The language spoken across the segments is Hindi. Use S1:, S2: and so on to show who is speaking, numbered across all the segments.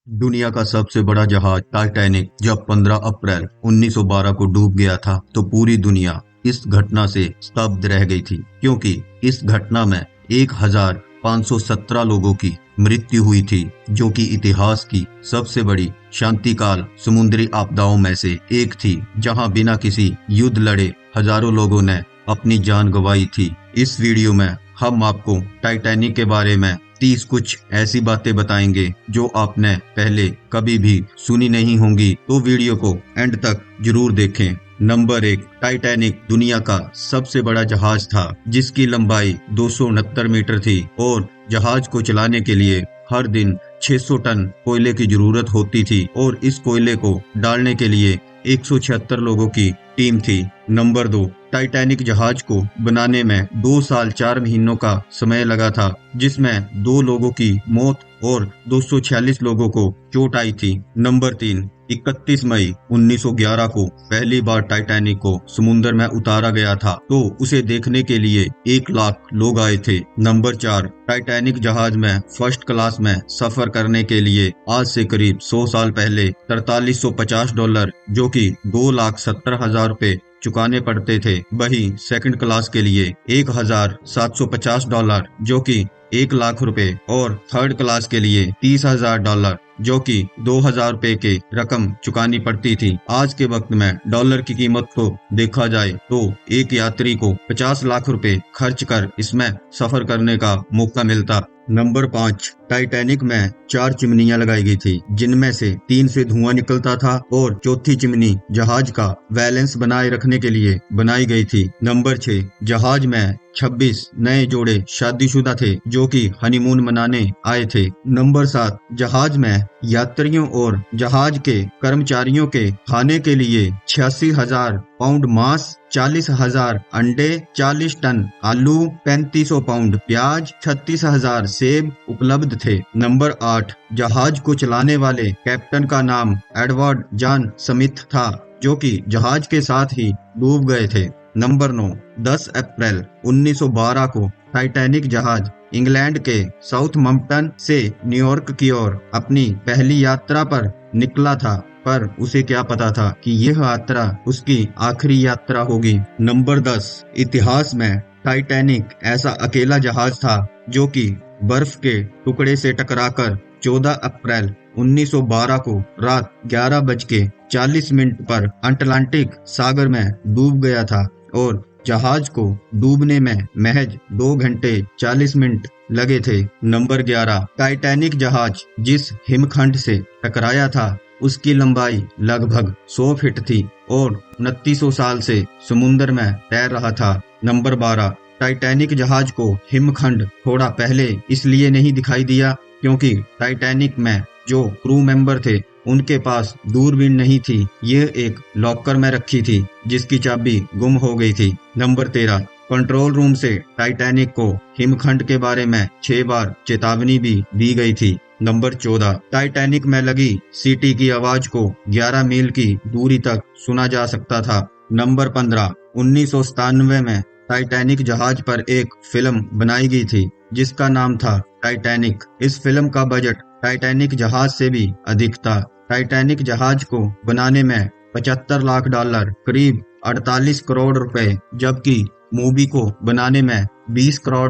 S1: दुनिया का सबसे बड़ा जहाज टाइटैनिक जब 15 अप्रैल 1912 को डूब गया था तो पूरी दुनिया इस घटना से स्तब्ध रह गई थी, क्योंकि इस घटना में 1517 लोगों की मृत्यु हुई थी, जो कि इतिहास की सबसे बड़ी शांतिकाल समुद्री आपदाओं में से एक थी, जहां बिना किसी युद्ध लड़े हजारों लोगों ने अपनी जान गंवाई थी। इस वीडियो में हम आपको टाइटैनिक के बारे में 30 कुछ ऐसी बातें बताएंगे जो आपने पहले कभी भी सुनी नहीं होंगी, तो वीडियो को एंड तक जरूर देखें। नंबर 1, टाइटैनिक दुनिया का सबसे बड़ा जहाज था, जिसकी लंबाई 269 मीटर थी और जहाज को चलाने के लिए हर दिन 600 टन कोयले की जरूरत होती थी और इस कोयले को डालने के लिए 176 लोगों की टीम थी। नंबर 2, टाइटैनिक जहाज को बनाने में 2 साल 4 महीनों का समय लगा था, जिसमें 2 लोगों की मौत और 246 लोगों को चोट आई थी। नंबर 3, 31 मई 1911 को पहली बार टाइटैनिक को समुद्र में उतारा गया था, तो उसे देखने के लिए 1 लाख लोग आए थे। नंबर 4, टाइटैनिक जहाज में फर्स्ट क्लास में सफर करने के लिए आज से करीब 100 साल पहले $4350, जो कि 2,70,000 रुपए चुकाने पड़ते थे। वही सेकंड क्लास के लिए $1,750, जो कि 1 लाख रुपए, और थर्ड क्लास के लिए $30,000, जो कि 2,000 रुपए के रकम चुकानी पड़ती थी। आज के वक्त में डॉलर की कीमत को देखा जाए तो एक यात्री को 50 लाख रुपए खर्च कर इसमें सफर करने का मौका मिलता। नंबर 5, टाइटैनिक में 4 चिमनियां लगाई गई थी, जिनमें से 3 से धुआं निकलता था और चौथी चिमनी जहाज का बैलेंस बनाए रखने के लिए बनाई गई थी। नंबर 6, जहाज में 26 नए जोड़े शादीशुदा थे, जो कि हनीमून मनाने आए थे। नंबर 7, जहाज में यात्रियों और जहाज के कर्मचारियों के खाने के लिए 86,000 पाउंड मांस, 40,000 अंडे, 40 टन आलू, 3500 पाउंड प्याज, 36,000 सेब उपलब्ध थे। नंबर 8, जहाज को चलाने वाले कैप्टन का नाम एडवर्ड जॉन स्मिथ था, जो कि जहाज के साथ ही डूब गए थे। नंबर 9, 10 अप्रैल 1912 को टाइटैनिक जहाज इंग्लैंड के साउथम्पटन से न्यूयॉर्क की ओर अपनी पहली यात्रा पर निकला था, पर उसे क्या पता था कि यह यात्रा उसकी आखिरी यात्रा होगी। नंबर 10, इतिहास में टाइटैनिक ऐसा अकेला जहाज था जो कि बर्फ के टुकड़े से टकराकर 14 अप्रैल 1912 को रात 11:40 पर अटलांटिक सागर में डूब गया था और जहाज को डूबने में महज 2 घंटे 40 मिनट लगे थे। नंबर 11, टाइटैनिक जहाज जिस हिमखंड से टकराया था उसकी लंबाई लगभग 100 फीट थी और 2900 साल से समुद्र में तैर रहा था। नंबर 12, टाइटैनिक जहाज को हिमखंड थोड़ा पहले इसलिए नहीं दिखाई दिया क्योंकि टाइटैनिक में जो क्रू मेंबर थे उनके पास दूरबीन नहीं थी। यह एक लॉकर में रखी थी जिसकी चाबी गुम हो गई थी। नंबर 13, कंट्रोल रूम से टाइटैनिक को हिमखंड के बारे में 6 बार चेतावनी भी दी गई थी। नंबर 14, टाइटैनिक में लगी सीटी की आवाज को 11 मील की दूरी तक सुना जा सकता था। नंबर 15, 1997 में टाइटैनिक जहाज पर एक फिल्म बनाई गई थी जिसका नाम था टाइटैनिक। इस फिल्म का बजट टाइटैनिक जहाज से भी अधिक था। टाइटैनिक जहाज को बनाने में $75 लाख, करीब 48 करोड़ रुपए, जबकि मूवी को बनाने में $20 करोड़,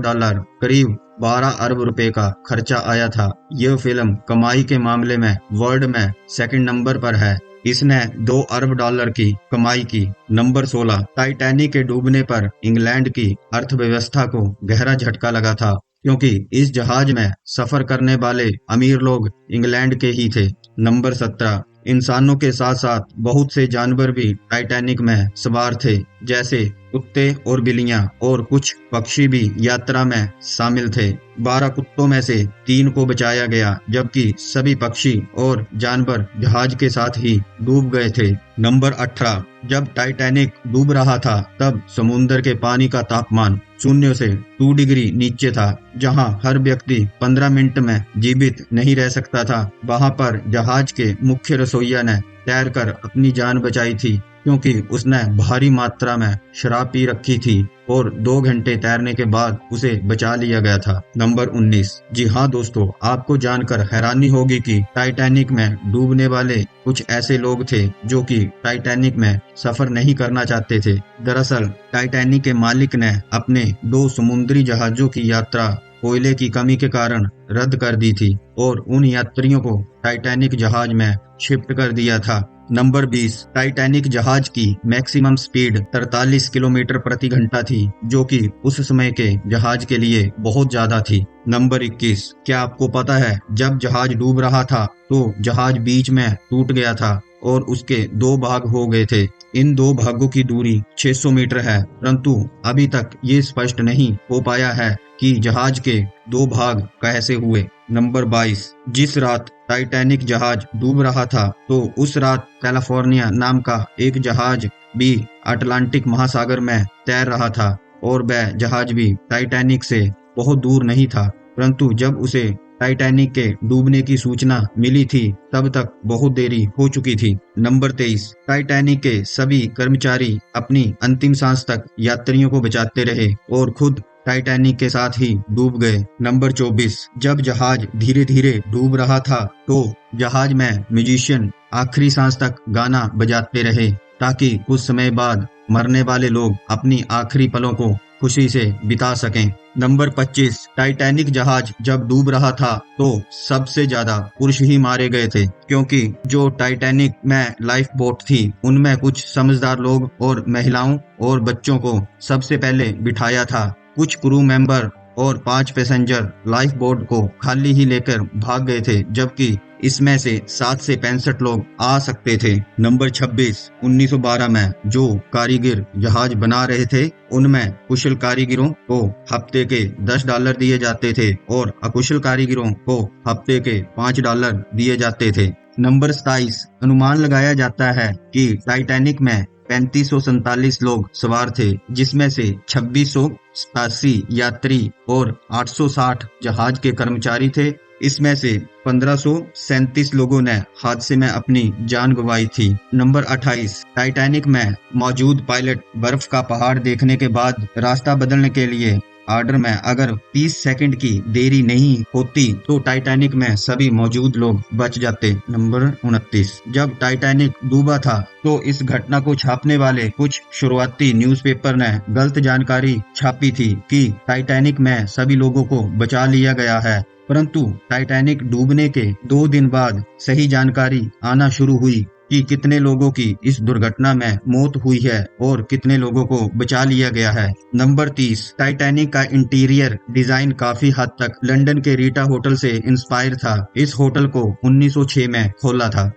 S1: करीब 12 अरब रुपए का खर्चा आया था। यह फिल्म कमाई के मामले में वर्ल्ड में सेकंड नंबर पर है। इसने $2 अरब की कमाई की। नंबर 16, टाइटैनिक के डूबने पर इंग्लैंड की अर्थव्यवस्था को गहरा झटका लगा था, क्योंकि इस जहाज में सफर करने वाले अमीर लोग इंग्लैंड के ही थे। नंबर 17, इंसानों के साथ साथ बहुत से जानवर भी टाइटैनिक में सवार थे, जैसे कुत्ते और बिल्लियां, और कुछ पक्षी भी यात्रा में शामिल थे। 12 कुत्तों में से 3 को बचाया गया, जबकि सभी पक्षी और जानवर जहाज के साथ ही डूब गए थे। नंबर 18, जब टाइटैनिक डूब रहा था तब समुद्र के पानी का तापमान 0 से 2 डिग्री नीचे था, जहां हर व्यक्ति 15 मिनट में जीवित नहीं रह सकता था। वहां पर जहाज के मुख्य रसोइया ने तैरकर अपनी जान बचाई थी क्योंकि उसने भारी मात्रा में शराब पी रखी थी और 2 घंटे तैरने के बाद उसे बचा लिया गया था। नंबर 19। जी हाँ दोस्तों, आपको जानकर हैरानी होगी कि टाइटैनिक में डूबने वाले कुछ ऐसे लोग थे जो कि टाइटैनिक में सफर नहीं करना चाहते थे। दरअसल टाइटैनिक के मालिक ने अपने 2 समुद्री जहाजों की यात्रा कोयले की कमी के कारण रद्द कर दी थी और उन यात्रियों को टाइटैनिक जहाज में शिफ्ट कर दिया था। नंबर 20। टाइटैनिक जहाज की मैक्सिमम स्पीड 43 किलोमीटर प्रति घंटा थी, जो कि उस समय के जहाज के लिए बहुत ज्यादा थी। नंबर 21। क्या आपको पता है जब जहाज डूब रहा था तो जहाज बीच में टूट गया था और उसके 2 भाग हो गए थे। इन 2 भागों की दूरी 600 मीटर है, परंतु अभी तक ये स्पष्ट नहीं हो पाया है कि जहाज के 2 भाग कैसे हुए। नंबर 22। जिस रात टाइटैनिक जहाज डूब रहा था तो उस रात कैलिफोर्निया नाम का एक जहाज भी अटलांटिक महासागर में तैर रहा था और वह जहाज भी टाइटैनिक से बहुत दूर नहीं था, परंतु जब उसे टाइटैनिक के डूबने की सूचना मिली थी तब तक बहुत देरी हो चुकी थी। नंबर 23। टाइटैनिक के सभी कर्मचारी अपनी अंतिम सांस तक यात्रियों को बचाते रहे और खुद टाइटैनिक के साथ ही डूब गए। नंबर 24। जब जहाज धीरे धीरे डूब रहा था तो जहाज में म्यूजिशियन आखिरी सांस तक गाना बजाते रहे ताकि कुछ समय बाद मरने वाले लोग अपनी आखिरी पलों को खुशी से बिता सकें। नंबर 25। टाइटैनिक जहाज जब डूब रहा था तो सबसे ज्यादा पुरुष ही मारे गए थे, क्योंकि जो टाइटैनिक में लाइफ बोट थी उनमें कुछ समझदार लोग और महिलाओं और बच्चों को सबसे पहले बिठाया था। कुछ क्रू मेंबर और 5 पैसेंजर लाइफ बोट को खाली ही लेकर भाग गए थे, जबकि इसमें से 7 से 65 लोग आ सकते थे। नंबर 26। 1912 में जो कारीगर जहाज बना रहे थे उनमें कुशल कारीगरों को हफ्ते के $10 दिए जाते थे और अकुशल कारीगरों को हफ्ते के $5 दिए जाते थे। नंबर 27। अनुमान लगाया जाता है कि टाइटैनिक में 3547 लोग सवार थे, जिसमें से 2687 यात्री और 860 जहाज के कर्मचारी थे। इसमें से 1537 लोगों ने हादसे में अपनी जान गंवाई थी। नंबर 28। टाइटैनिक में मौजूद पायलट बर्फ का पहाड़ देखने के बाद रास्ता बदलने के लिए ऑर्डर में अगर 30 सेकंड की देरी नहीं होती तो टाइटैनिक में सभी मौजूद लोग बच जाते। नंबर 29। जब टाइटैनिक डूबा था तो इस घटना को छापने वाले कुछ शुरुआती न्यूज़पेपर ने गलत जानकारी छापी थी कि टाइटैनिक में सभी लोगों को बचा लिया गया है, परंतु टाइटैनिक डूबने के 2 दिन बाद सही जानकारी आना शुरू हुई कि कितने लोगों की इस दुर्घटना में मौत हुई है और कितने लोगों को बचा लिया गया है। नंबर 30। टाइटैनिक का इंटीरियर डिजाइन काफी हद तक लंदन के रीटा होटल से इंस्पायर था। इस होटल को 1906 में खोला था।